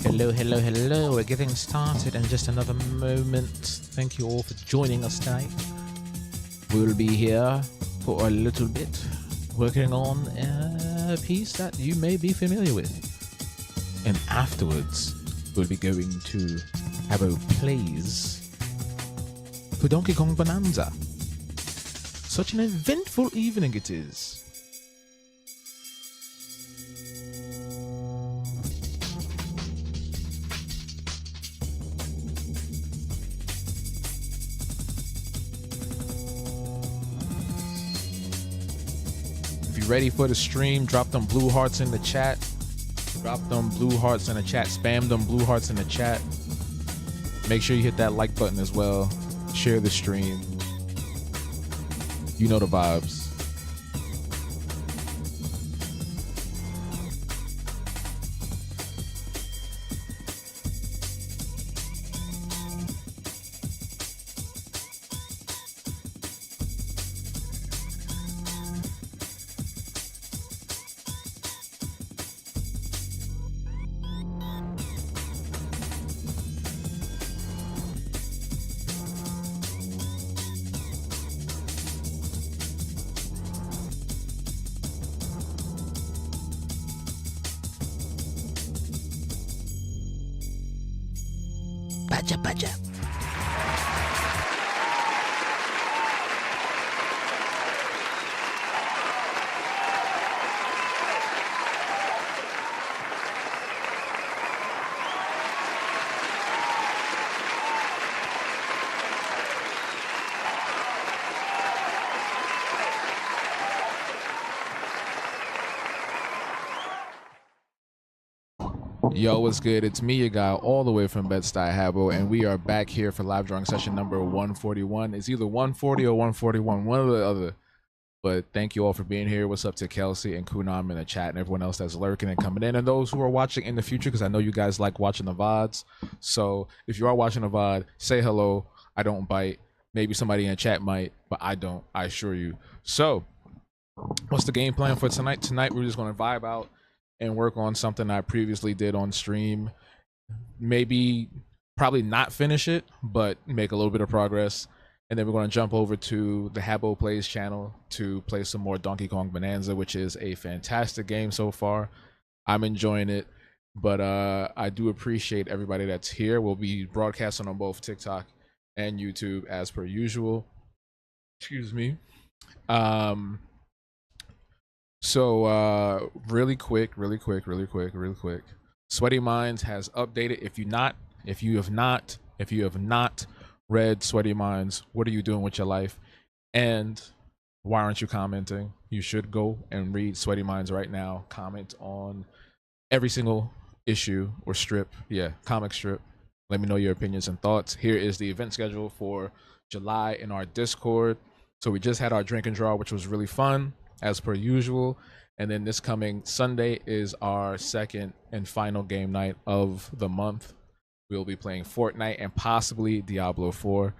Hello. We're getting started in just another moment. Thank you all for joining us tonight. We'll be here for a little bit, working on a piece that you may be familiar with. And afterwards, we'll be going to Habbo Plays for Donkey Kong Bonanza. Such an eventful evening it is. Ready for the stream, drop them blue hearts in the chat. Drop them blue hearts in the chat. Spam them blue hearts in the chat. Make sure you hit that like button as well. Share the stream. You know the vibes. Baja. Yo, what's good? It's me, your guy, all the way from Bed-Stuy, Habbo, and we are back here for live drawing session number 141. It's either 140 or 141, one or the other. But thank you all for being here. What's up to Kelsey and Kunam in the chat and everyone else that's lurking and coming in, and those who are watching in the future, because I know you guys like watching the VODs. So if you are watching the VOD, say hello. I don't bite. Maybe somebody in the chat might, but I don't, I assure you. So what's the game plan for tonight? Tonight we're just going to vibe out and work on something I previously did on stream. Maybe probably not finish it, but make a little bit of progress. And then we're going to jump over to the Habbo Plays channel to play some more Donkey Kong Bonanza, which is a fantastic game so far. I'm enjoying it, but I do appreciate everybody that's here. We'll be broadcasting on both TikTok and YouTube as per usual. Excuse me. So really quick. Sweaty Minds has updated. If you have not read Sweaty Minds, what are you doing with your life? And why aren't you commenting? You should go and read Sweaty Minds right now. Comment on every single issue or strip. Yeah, comic strip. Let me know your opinions and thoughts. Here is the event schedule for July in our Discord. So we just had our drink and draw, which was really fun, as per usual. And then this coming Sunday is our second and final game night of the month. We'll be playing Fortnite and possibly Diablo 4.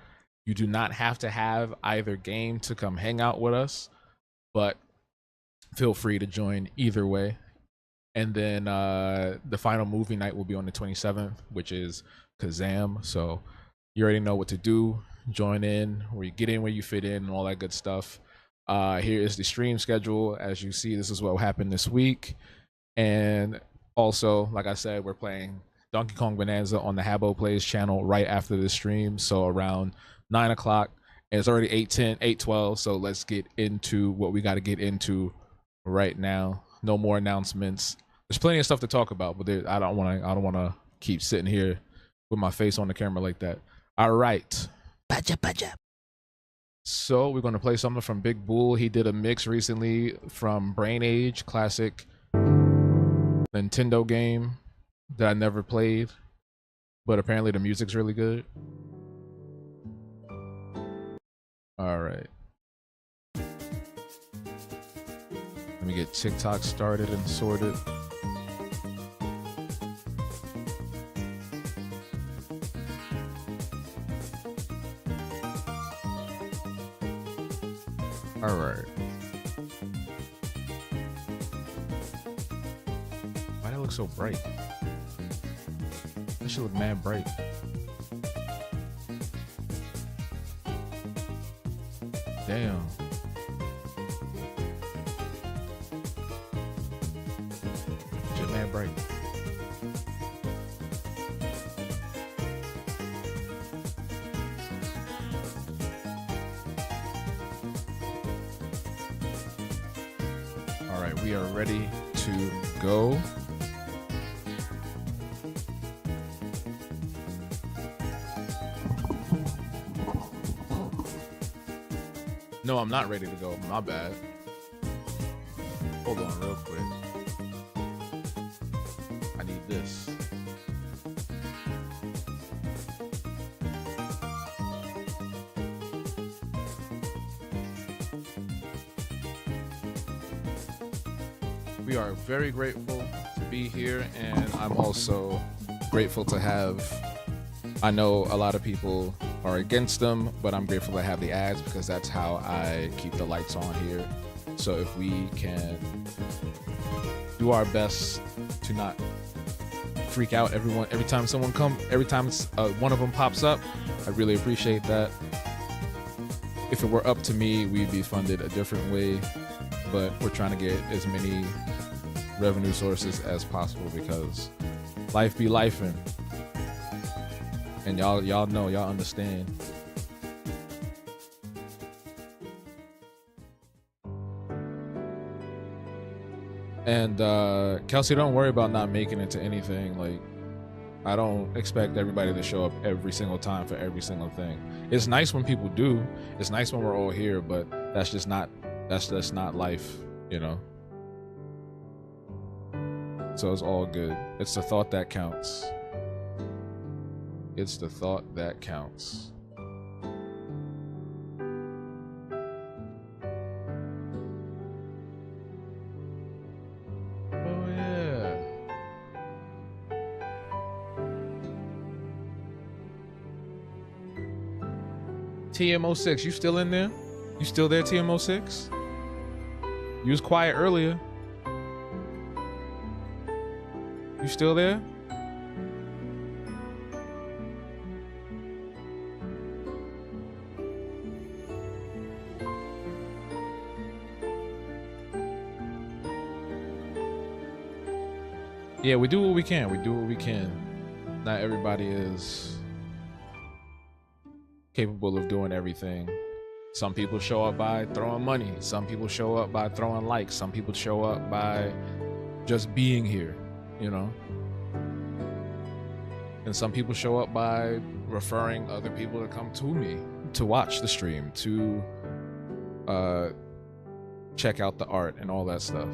You do not have to have either game to come hang out with us, but feel free to join either way. And then the final movie night will be on the 27th, which is Kazam. So you already know what to do. Join in, where you get in where you fit in, and all that good stuff. Here is the stream schedule. As you see, this is what happened this week. And also, like I said, we're playing Donkey Kong Bonanza on the Habbo Plays channel right after the stream. So around 9 o'clock. And it's already 8:10, 8:12. So let's get into what we got to get into right now. No more announcements. There's plenty of stuff to talk about, but I don't want to keep sitting here with my face on the camera like that. All right. So we're going to play something from Big Bull. He did a mix recently from Brain Age, classic Nintendo game that I never played, but apparently the music's really good. All right. Let me get TikTok started and sorted. All right. Why that look so bright? That should look mad bright. Damn. Shit mad bright. All right, we are ready to go. No, I'm not ready to go. My bad. Hold on real quick. I need this. We are very grateful to be here, and I'm also grateful to have, I know a lot of people are against them, but I'm grateful to have the ads because that's how I keep the lights on here. So if we can do our best to not freak out every time one of them pops up, I really appreciate that. If it were up to me, we'd be funded a different way, but we're trying to get as many revenue sources as possible because life be lifing. And y'all know, y'all understand. And Kelsey, don't worry about not making it to anything. Like, I don't expect everybody to show up every single time for every single thing. It's nice when people do. It's nice when we're all here, but that's just not life, you know. So it's all good. It's the thought that counts. It's the thought that counts. Oh yeah. TMO6, you still in there? You still there, TMO6? You was quiet earlier. You still there? Yeah, we do what we can. We do what we can. Not everybody is capable of doing everything. Some people show up by throwing money. Some people show up by throwing likes. Some people show up by just being here, you know? And some people show up by referring other people to come to me to watch the stream, to check out the art and all that stuff.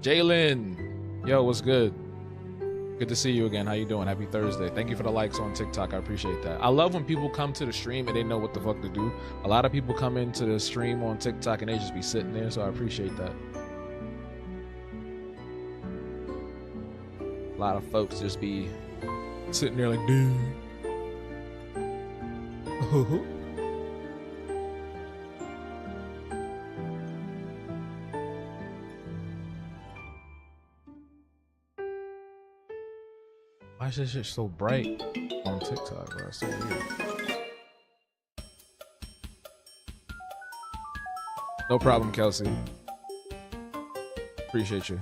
Jalen, yo, what's good? Good to see you again. How you doing? Happy Thursday. Thank you for the likes on TikTok. I appreciate that. I love when people come to the stream and they know what the fuck to do. A lot of people come into the stream on TikTok and they just be sitting there, so I appreciate that. A lot of folks just be sitting there like, dude. Why is this shit so bright on TikTok, bro? It's so weird. No problem, Kelsey. Appreciate you.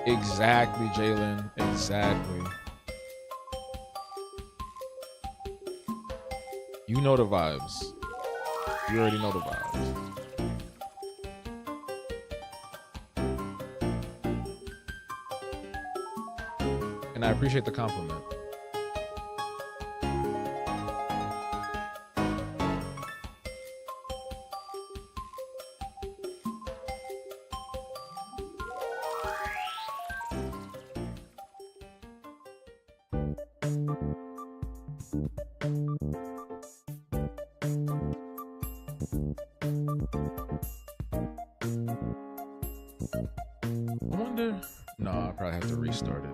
Exactly, Jalen. Exactly. You know the vibes. You already know the vibes. And I appreciate the compliment. I wonder. No, I probably have to restart it.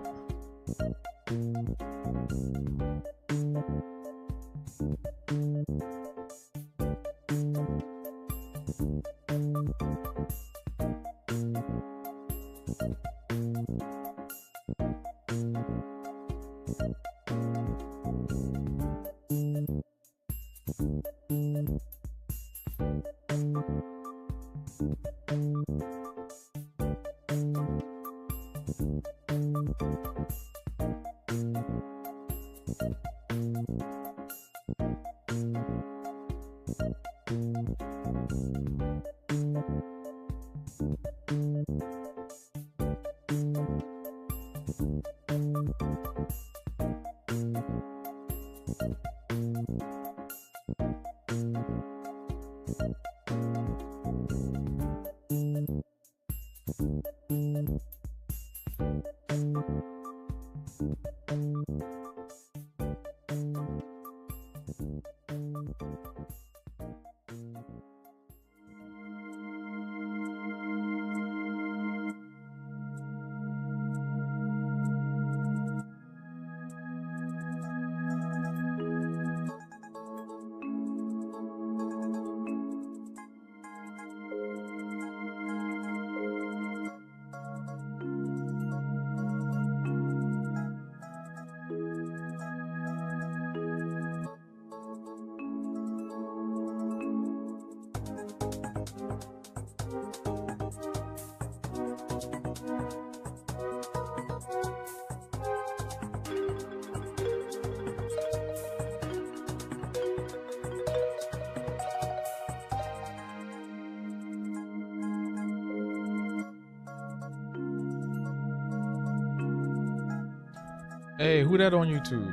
Hey, who that on YouTube?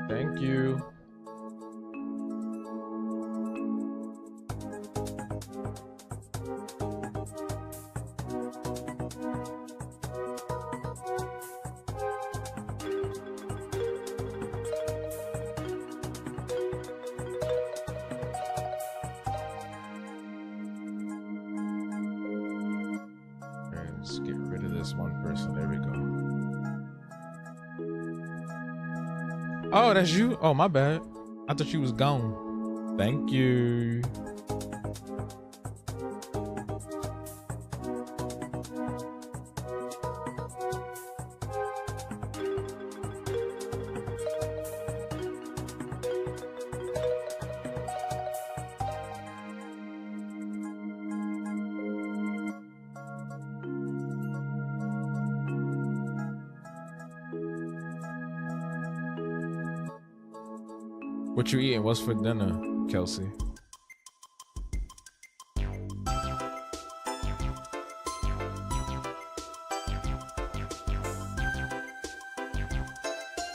Thank you. Let's get rid of this one person. There we go. Oh, that's you? Oh, my bad. I thought you was gone. Thank you. What you eating? What's for dinner, Kelsey?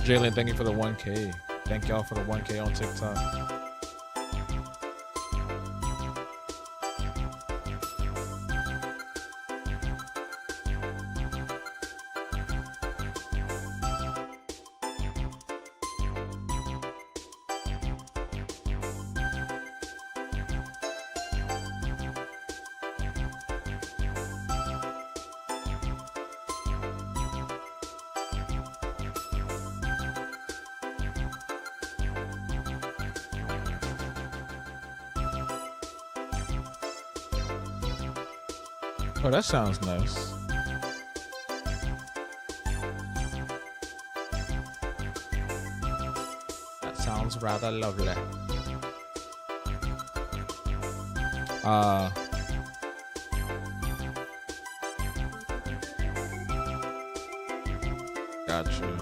Jalen, thank you for the 1K. Thank y'all for the 1K on TikTok. Oh, that sounds nice. That sounds rather lovely. Gotcha.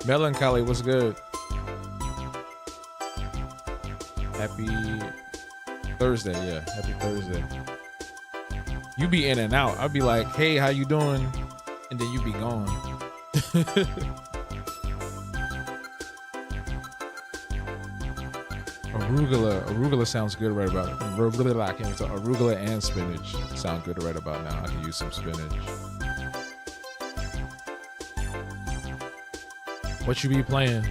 Melancholy, what's good? Happy Thursday, yeah. Happy Thursday. You be in and out. I'll be like, hey, how you doing? And then you be gone. Arugula sounds good right about it. Arugula and spinach sound good right about now. I can use some spinach. What you be playing?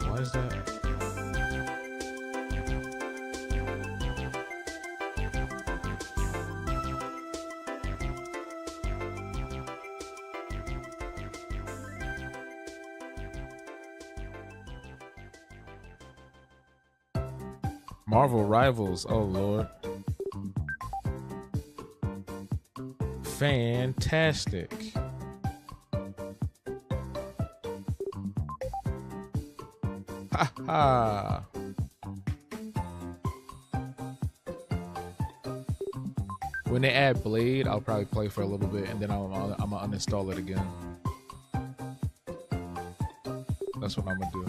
Why is that? Marvel Rivals, oh Lord. Fantastic. Ha ha. When they add Blade, I'll probably play for a little bit and then I'm gonna uninstall it again. That's what I'm gonna do.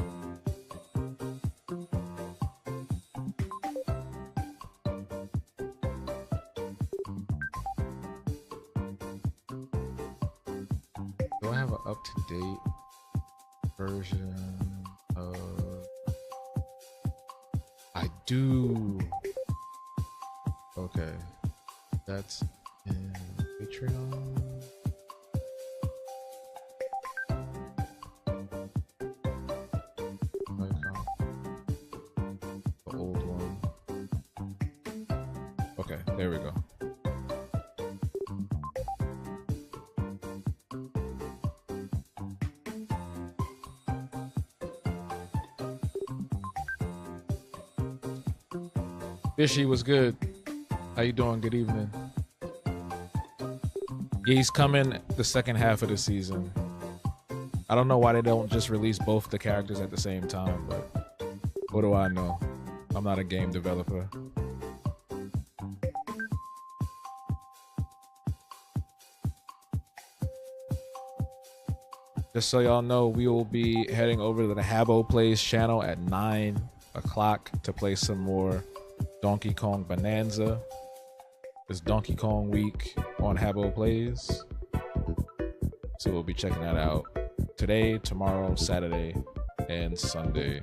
Do I have an up-to-date version of... I do. Okay. That's in Patreon. The old one. Okay, there we go. Fishy was good. How you doing? Good evening. Yeah, he's coming the second half of the season. I don't know why they don't just release both the characters at the same time, but what do I know? I'm not a game developer. Just so y'all know, we will be heading over to the Habbo Plays channel at 9 o'clock to play some more Donkey Kong Bonanza. It's Donkey Kong week on Habbo Plays. So we'll be checking that out today, tomorrow, Saturday, and Sunday.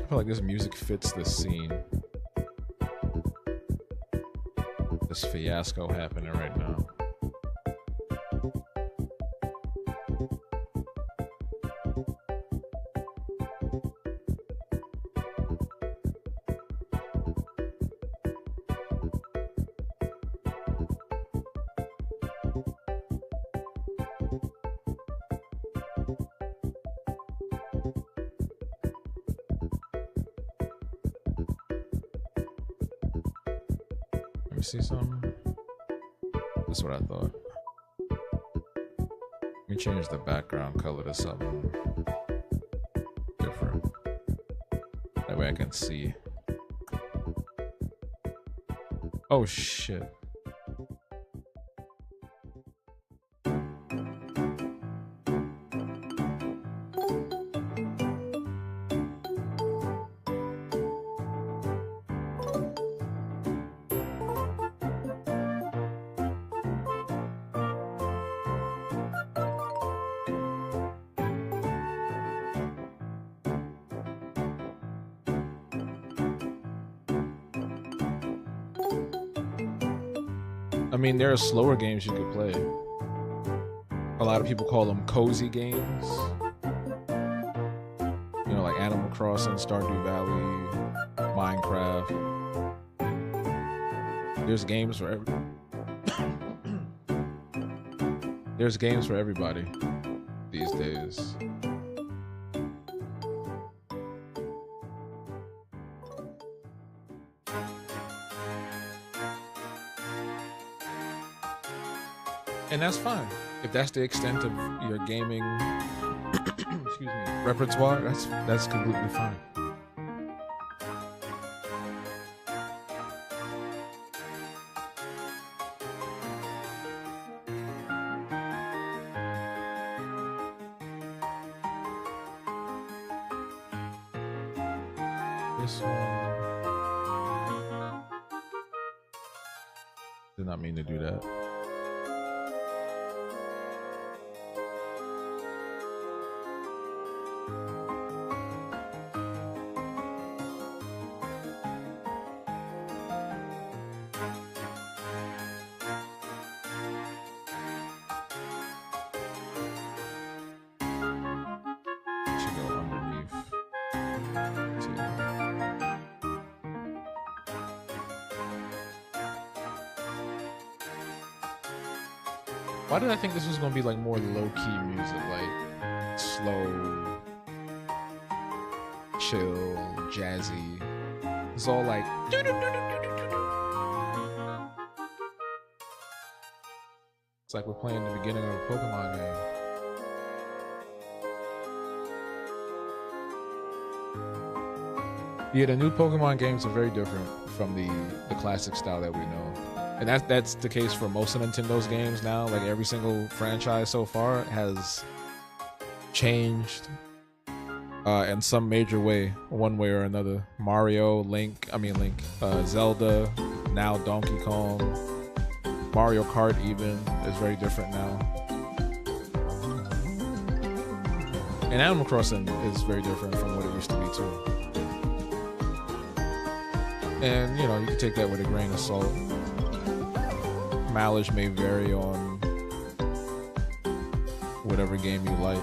I feel like this music fits the scene. This fiasco happening right now. Let me see something. That's what I thought. Let me change the background color to something different. That way I can see. Oh shit. I mean, there are slower games you could play. A lot of people call them cozy games. You know, like Animal Crossing, Stardew Valley, Minecraft. There's games for There's games for everybody these days. And that's fine. If that's the extent of your gaming excuse me, repertoire, that's completely fine. This one did not mean to do that. Why did I think this was gonna be like more low-key music, like slow, chill, jazzy? It's all like it's like we're playing the beginning of a Pokemon game. Yeah, the new Pokemon games are very different from the classic style that we know. And that's the case for most of Nintendo's games now. Like every single franchise so far has changed in some major way, one way or another. Mario, Zelda, now Donkey Kong, Mario Kart even is very different now. And Animal Crossing is very different from what it used to be too. And you know, you can take that with a grain of salt. Mileage may vary on whatever game you like.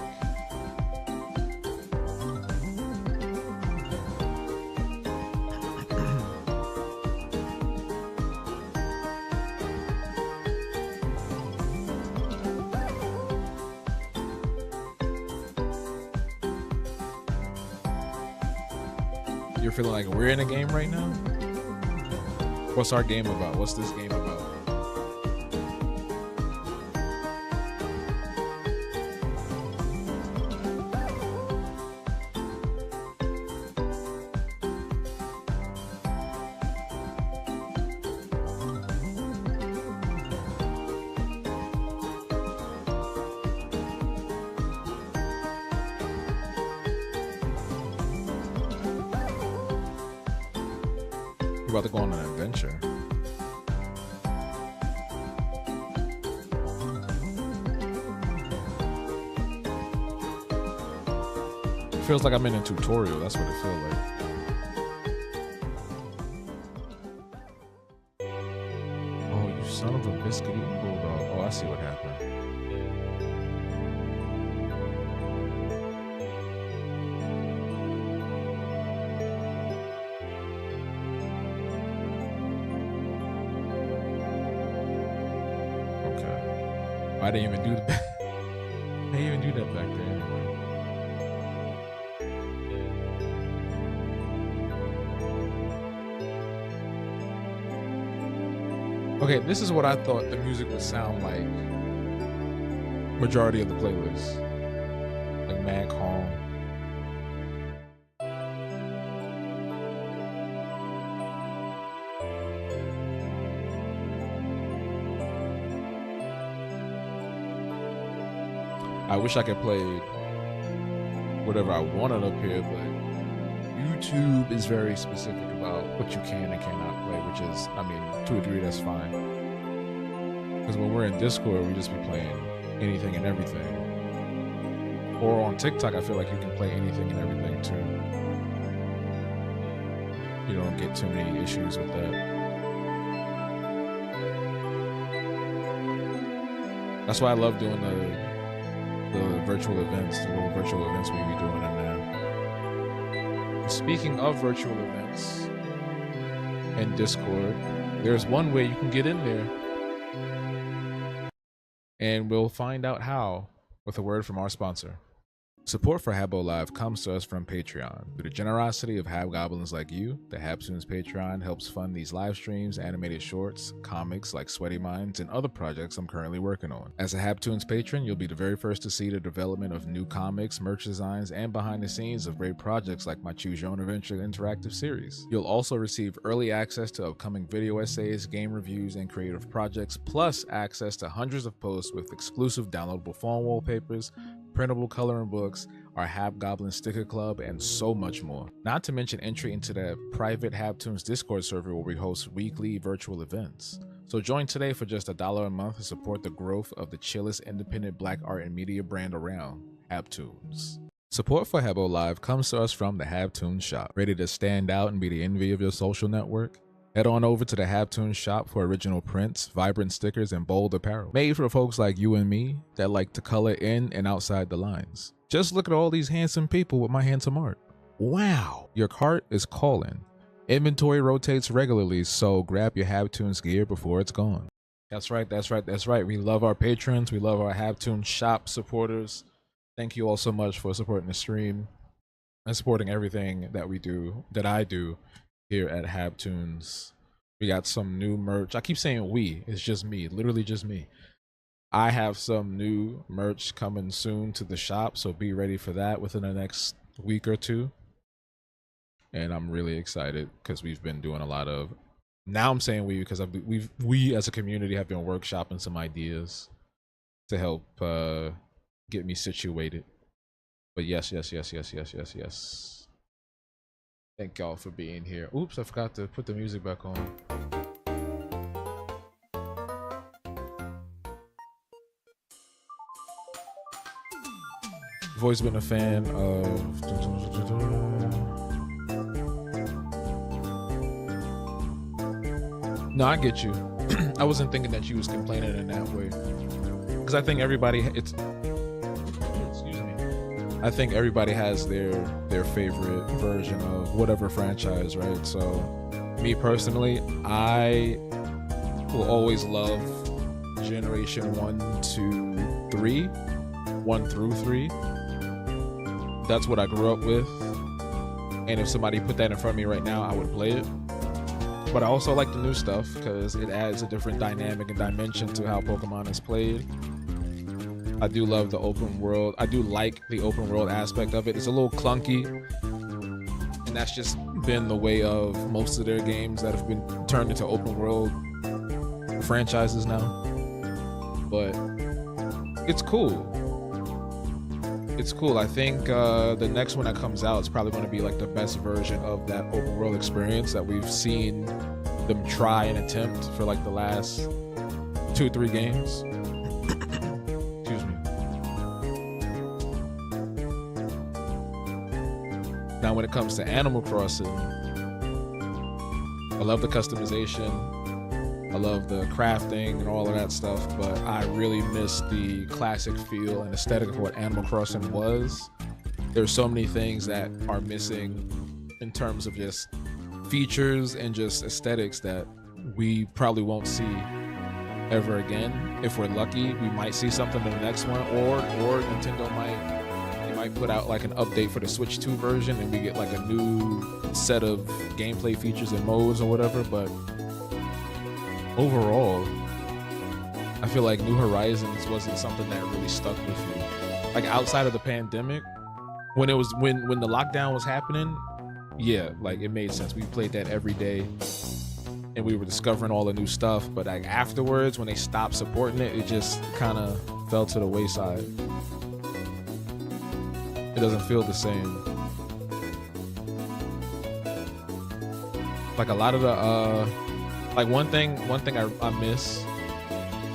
You're feeling like we're in a game right now? What's our game about? What's this game about? We're about to go on an adventure. It feels like I'm in a tutorial. That's what it feels like. Oh, you son of a biscuit eating bulldog. Oh, I see what happened. I didn't even do that. I didn't even do that back there anyway. Okay, this is what I thought the music would sound like. Majority of the playlist, like mad calm. I wish I could play whatever I wanted up here, but YouTube is very specific about what you can and cannot play, which is, I mean, to a degree, that's fine. Because when we're in Discord, we just be playing anything and everything. Or on TikTok, I feel like you can play anything and everything too. You don't get too many issues with that. That's why I love doing the virtual events, the little virtual events we be doing in there. Speaking of virtual events and Discord, there's one way you can get in there, and we'll find out how with a word from our sponsor. Support for Habbo Live comes to us from Patreon. Through the generosity of Habgoblins like you, the Habtoons Patreon helps fund these live streams, animated shorts, comics like Sweaty Minds, and other projects I'm currently working on. As a Habtoons patron, you'll be the very first to see the development of new comics, merch designs, and behind the scenes of great projects like my Choose Your Own Adventure interactive series. You'll also receive early access to upcoming video essays, game reviews, and creative projects, plus access to hundreds of posts with exclusive downloadable phone wallpapers, printable coloring books, our Habgoblin sticker club, and so much more. Not to mention entry into the private Habtoons Discord server where we host weekly virtual events. So join today for just $1 a month to support the growth of the chillest independent black art and media brand around, Habtoons. Support for Habbo Live comes to us from the Habtoons shop. Ready to stand out and be the envy of your social network? Head on over to the Habtoons shop for original prints, vibrant stickers, and bold apparel. Made for folks like you and me that like to color in and outside the lines. Just look at all these handsome people with my handsome art. Wow! Your cart is calling. Inventory rotates regularly, so grab your Habtoons gear before it's gone. That's right, that's right, that's right. We love our patrons. We love our Habtoons shop supporters. Thank you all so much for supporting the stream and supporting everything that we do, that I do here at Habtoons. We got some new merch. I keep saying we, it's just me, literally just me. I have some new merch coming soon to the shop, so be ready for that within the next week or two. And I'm really excited because we've been doing a lot of, now I'm saying we because we as a community have been workshopping some ideas to help get me situated. But yes. Thank y'all for being here. Oops, I forgot to put the music back on. I've always been a fan of... No, I get you. I wasn't thinking that you was complaining in that way. Because I think everybody... I think everybody has their favorite version of whatever franchise, right? So me personally, I will always love Generation 1 to 3, 1 through 3. That's what I grew up with. And if somebody put that in front of me right now, I would play it. But I also like the new stuff because it adds a different dynamic and dimension to how Pokemon is played. I do love the open world. I do like the open world aspect of it. It's a little clunky, and that's just been the way of most of their games that have been turned into open world franchises now. But it's cool. It's cool. I think the next one that comes out is probably going to be like the best version of that open world experience that we've seen them try and attempt for like the last 2-3 games. Excuse me. Now when it comes to Animal Crossing, I love the customization. I love the crafting and all of that stuff, but I really miss the classic feel and aesthetic of what Animal Crossing was. There's so many things that are missing in terms of just features and just aesthetics that we probably won't see ever again. If we're lucky, we might see something in the next one, or Nintendo might put out like an update for the Switch 2 version and we get like a new set of gameplay features and modes or whatever. But overall, I feel like New Horizons wasn't something that really stuck with you. Like outside of the pandemic, when the lockdown was happening, yeah, like it made sense. We played that every day and we were discovering all the new stuff. But like afterwards, when they stopped supporting it, it just kind of fell to the wayside. It doesn't feel the same. Like a lot of the like one thing I miss,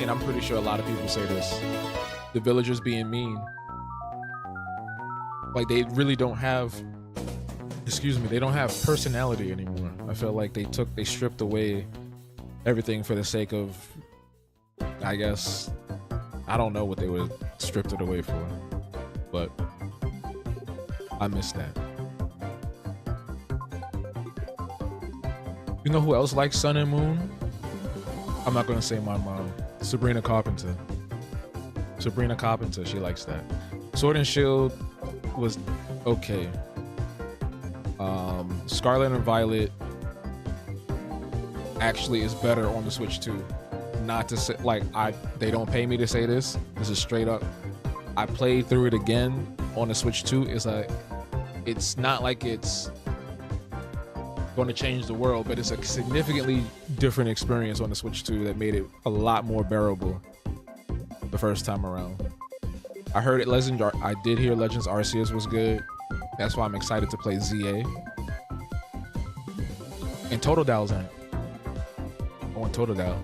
and I'm pretty sure a lot of people say this, the villagers being mean. Like they really don't have, they don't have personality anymore. I feel like they stripped away everything for the sake of, I guess, I don't know what they would stripped it away for, but I miss that. You know who else likes Sun and Moon? I'm not gonna say my mom. Sabrina Carpenter. She likes that. Sword and Shield was okay. Scarlet and Violet actually is better on the Switch 2. Not to say they don't pay me to say this. This is straight up. I played through it again on the Switch 2. It's not like it's going to change the world, but it's a significantly different experience on the Switch 2 that made it a lot more bearable the first time around. I did hear Legends Arceus was good. That's why I'm excited to play ZA. And Totodale's in it. I want Totodile.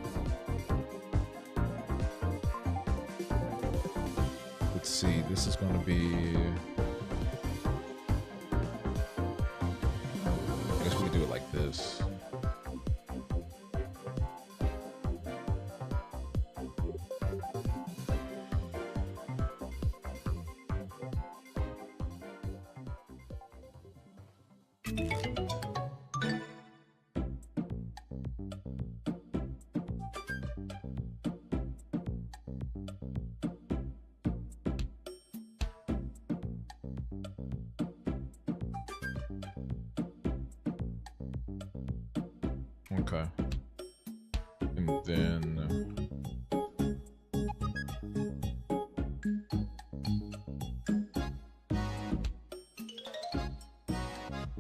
Let's see, this is going to be... I guess we can do it like this. Okay. And then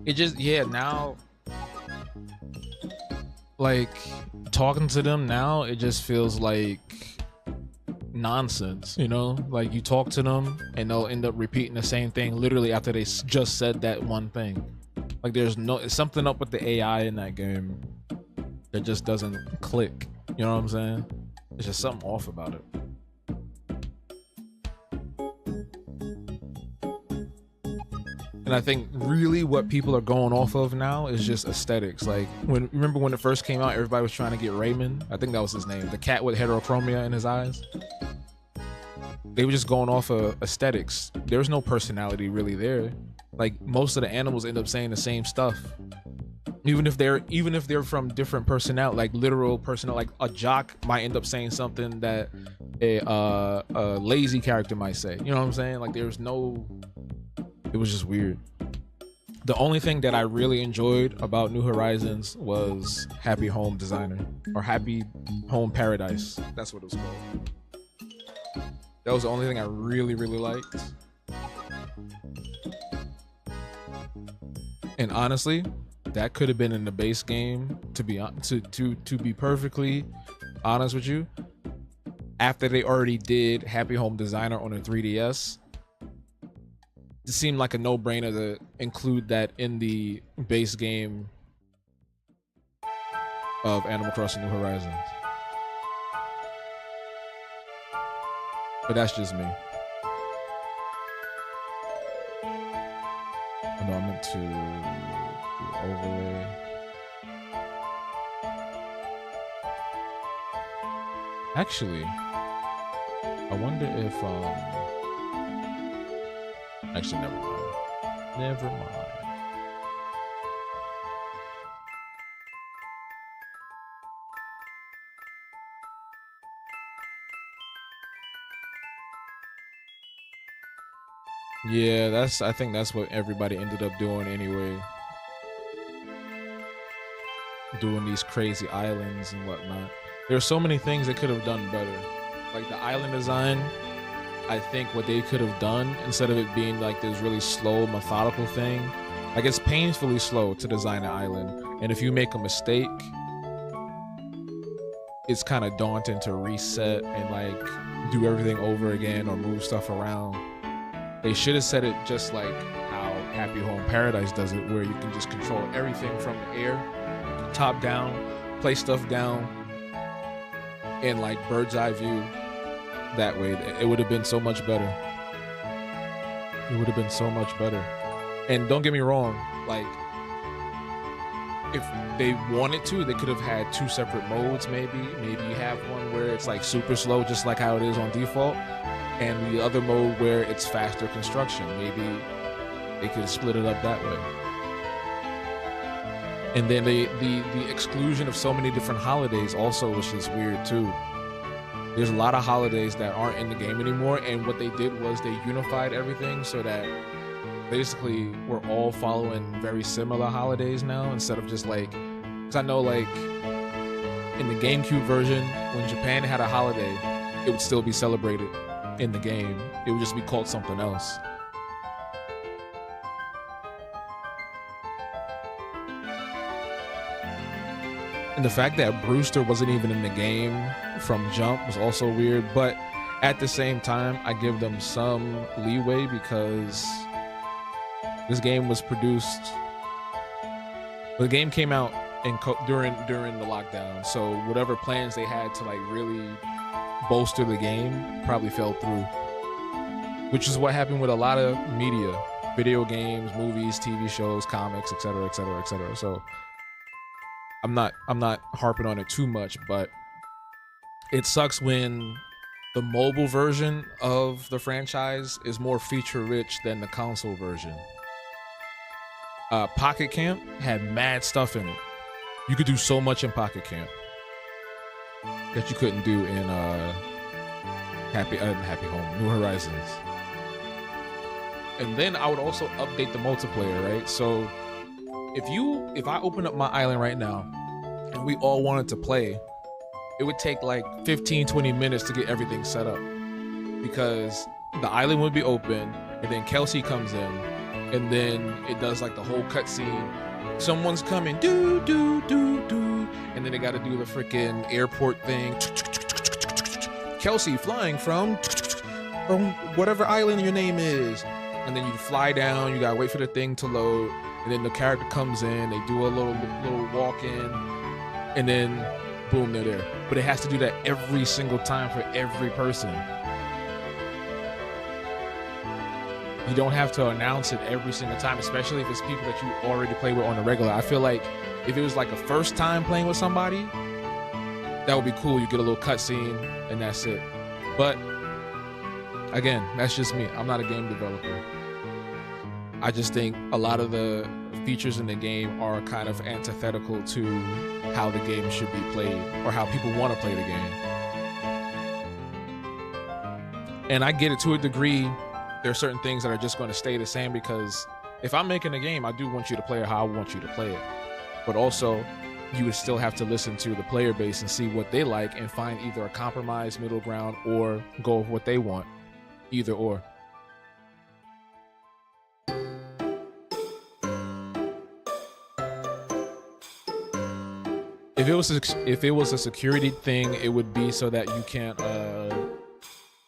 it just, now like talking to them now, it just feels like nonsense, like you talk to them and they'll end up repeating the same thing literally after they just said that one thing. Like there's something up with the AI in that game that just doesn't click. You know what I'm saying? There's just something off about it. And I think really what people are going off of now is just aesthetics. Like remember when it first came out, everybody was trying to get Raymond. I think that was his name. The cat with heterochromia in his eyes. they were just going off of aesthetics. There's no personality really there. Like most of the animals end up saying the same stuff. Even if they're from different personnel, like literal personnel, like a jock might end up saying something that a lazy character might say. You know what I'm saying? Like it was just weird. The only thing that I really enjoyed about New Horizons was Happy Home Designer, or Happy Home Paradise. That's what it was called. That was the only thing I really, really liked. And honestly, that could have been in the base game. To be perfectly honest with you, after they already did Happy Home Designer on a 3DS, it seemed like a no-brainer to include that in the base game of Animal Crossing New Horizons. But that's just me. I know I meant to do overlay. Actually, I wonder if actually, never mind. Never mind. Yeah, I think that's what everybody ended up doing anyway. Doing these crazy islands and whatnot. There's so many things they could have done better. Like the island design, I think what they could have done, instead of it being like this really slow, methodical thing, like it's painfully slow to design an island. And if you make a mistake, it's kind of daunting to reset and like do everything over again or move stuff around. They should have said it just like how Happy Home Paradise does it, where you can just control everything from the air, top down, place stuff down, in like bird's eye view. That way, it would have been so much better. It would have been so much better. And don't get me wrong, like if they wanted to, they could have had two separate modes. Maybe you have one where it's like super slow, just like how it is on default, and the other mode where it's faster construction. Maybe they could have split it up that way. And then the exclusion of so many different holidays also was just weird too. There's a lot of holidays that aren't in the game anymore, and what they did was they unified everything so that basically we're all following very similar holidays now, instead of just like, because I know like in the GameCube version, when Japan had a holiday, it would still be celebrated in the game. It would just be called something else. And the fact that Brewster wasn't even in the game from jump was also weird, but at the same time, I give them some leeway because this game was produced. The game came out during the lockdown, so whatever plans they had to like really bolster the game probably fell through, which is what happened with a lot of media, video games, movies, TV shows, comics, etc., etc., etc. So I'm not harping on it too much, but it sucks when the mobile version of the franchise is more feature rich than the console version. Pocket Camp had mad stuff in it. You could do so much in Pocket Camp that you couldn't do in Happy Home, New Horizons. And then I would also update the multiplayer, right? So if I open up my island right now and we all wanted to play, it would take like 15-20 minutes to get everything set up, because the island would be open and then Kelsey comes in and then it does like the whole cutscene. Someone's coming, do do do do, and then they got to do the freaking airport thing. Kelsey flying from whatever island your name is, and then you fly down. You gotta wait for the thing to load, and then the character comes in. They do a little walk in, and then boom, they're there. But it has to do that every single time for every person. You don't have to announce it every single time, especially if it's people that you already play with on the regular. I feel like if it was like a first time playing with somebody, that would be cool. You get a little cutscene and that's it. But again, that's just me. I'm not a game developer. I just think a lot of the features in the game are kind of antithetical to how the game should be played or how people want to play the game. And I get it to a degree. There are certain things that are just going to stay the same because if I'm making a game, I do want you to play it how I want you to play it. But also, you would still have to listen to the player base and see what they like and find either a compromise, middle ground, or go with what they want. Either or. If it was a security thing, it would be so that you can't, you know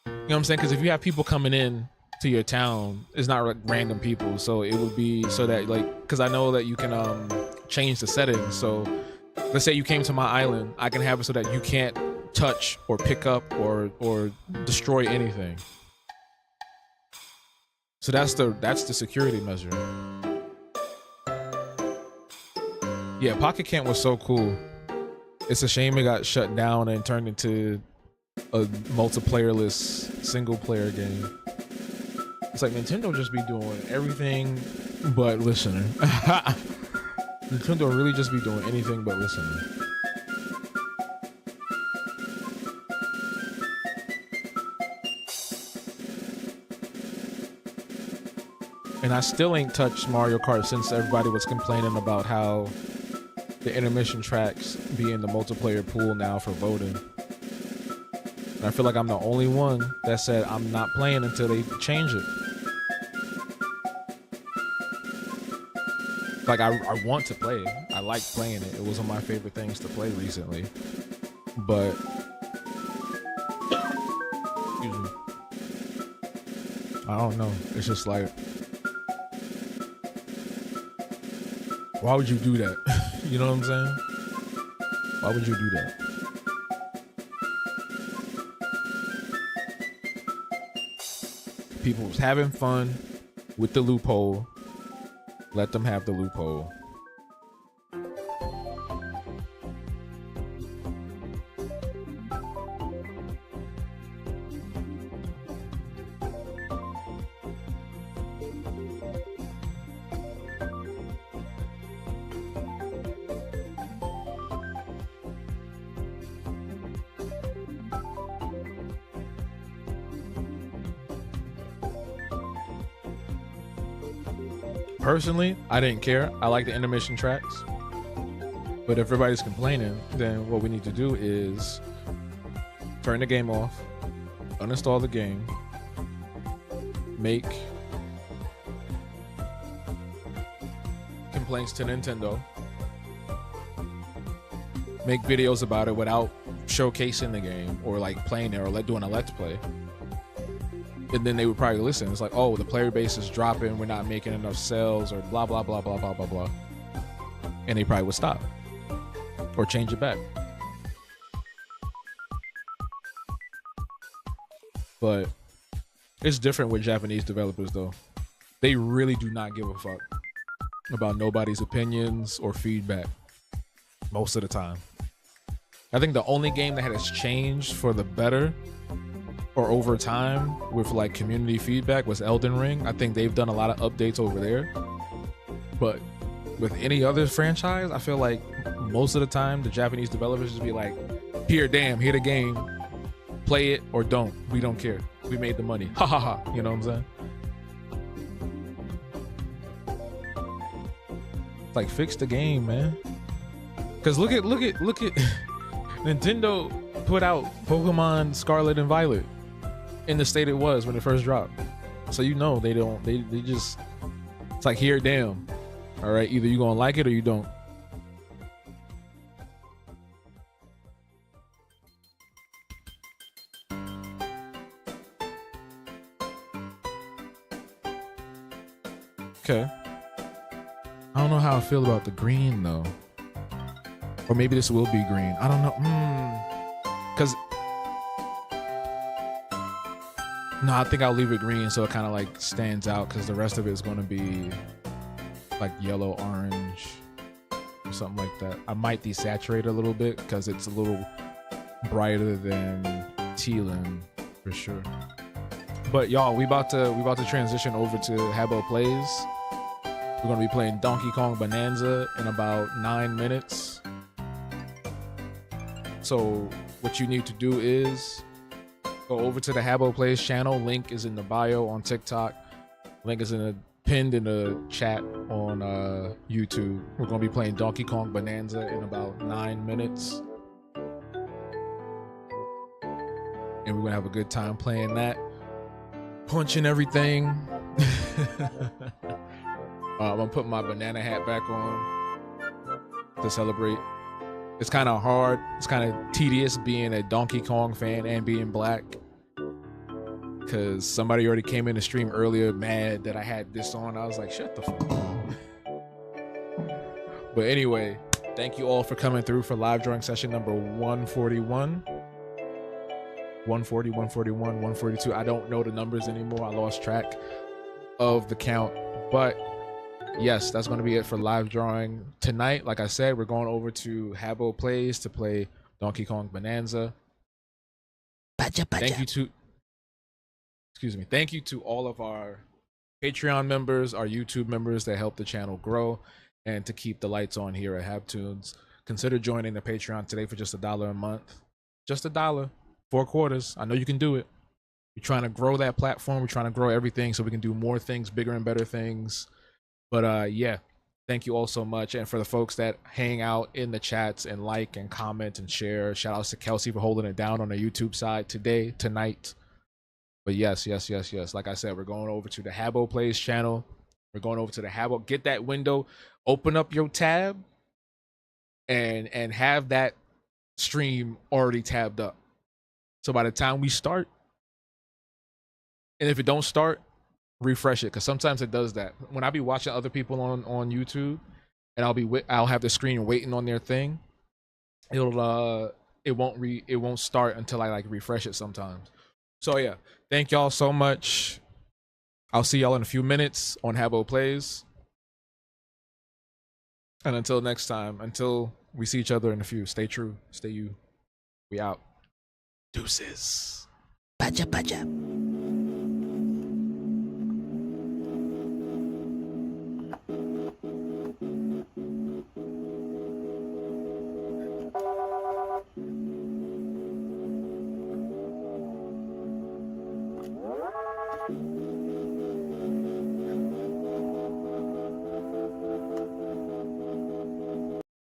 what I'm saying? Because if you have people coming in to your town, it's not like random people, so it would be so that like, because I know that you can change the settings. So let's say you came to my island, I can have it so that you can't touch or pick up or destroy anything. So that's the security measure. Yeah, Pocket Camp was so cool. It's a shame it got shut down and turned into a multiplayerless single player game. It's like Nintendo just be doing everything but listening. Nintendo really just be doing anything but listening. And I still ain't touched Mario Kart since everybody was complaining about how the intermission tracks be in the multiplayer pool now for voting. And I feel like I'm the only one that said I'm not playing until they change it. Like I want to play it. I like playing it. It was one of my favorite things to play recently. But excuse me. I don't know. It's just like, why would you do that? You know what I'm saying? Why would you do that? People was having fun with the loophole. Let them have the loophole. Personally, I didn't care. I like the intermission tracks. But if everybody's complaining, then what we need to do is turn the game off, uninstall the game, make complaints to Nintendo, make videos about it without showcasing the game or like playing it or doing a let's play. And then they would probably listen. It's like, oh, the player base is dropping. We're not making enough sales or blah, blah, blah, blah, blah, blah, blah. And they probably would stop or change it back. But it's different with Japanese developers, though. They really do not give a fuck about nobody's opinions or feedback most of the time. I think the only game that has changed for the better or over time with like community feedback was Elden Ring. I think they've done a lot of updates over there. But with any other franchise, I feel like most of the time the Japanese developers just be like, here, damn, here the game. Play it or don't. We don't care. We made the money. Ha ha ha. You know what I'm saying? Like, fix the game, man. Cause look at Nintendo put out Pokemon Scarlet and Violet in the state it was when it first dropped. So you know they just, it's like, here, damn. All right, either you gonna like it or you don't. Okay. I don't know how I feel about the green though. Or maybe this will be green. I don't know. Cause no, I think I'll leave it green so it kind of like stands out, because the rest of it is going to be like yellow, orange, or something like that. I might desaturate a little bit because it's a little brighter than tealing for sure. But y'all, we about to transition over to Habbo Plays. We're gonna be playing Donkey Kong Bonanza in about 9 minutes. So what you need to do is go over to the Habbo Plays channel. Link is in the bio on TikTok. Link is pinned in the chat on YouTube. We're gonna be playing Donkey Kong Bonanza in about 9 minutes. And we're gonna have a good time playing that. Punching everything. I'm gonna put my banana hat back on to celebrate. It's kind of hard. It's kind of tedious being a Donkey Kong fan and being black. Because somebody already came in the stream earlier mad that I had this on. I was like, shut the fuck up. But anyway, thank you all for coming through for live drawing session number 141. 140, 141, 142. I don't know the numbers anymore. I lost track of the count. But yes, that's going to be it for live drawing tonight. Like I said, we're going over to Habbo Plays to play Donkey Kong Bonanza. Thank you to all of our Patreon members, our YouTube members that help the channel grow and to keep the lights on here at HabToons. Consider joining the Patreon today for just $1 a month. Just $1. 4 quarters. I know you can do it. We're trying to grow that platform. We're trying to grow everything so we can do more things, bigger and better things. But yeah, thank you all so much. And for the folks that hang out in the chats and like and comment and share, shout outs to Kelsey for holding it down on the YouTube side tonight. But yes. Like I said, we're going over to the Habbo Plays channel. We're going over to the Habbo. Get that window, open up your tab, and have that stream already tabbed up. So by the time we start, and if it don't start, refresh it, because sometimes it does that. When I be watching other people on YouTube, and I'll have the screen waiting on their thing, it won't start until I like refresh it sometimes. So yeah, thank y'all so much. I'll see y'all in a few minutes on Habbo Plays. And until next time, until we see each other in a few, stay true, stay you. We out. Deuces. Pacha pacha.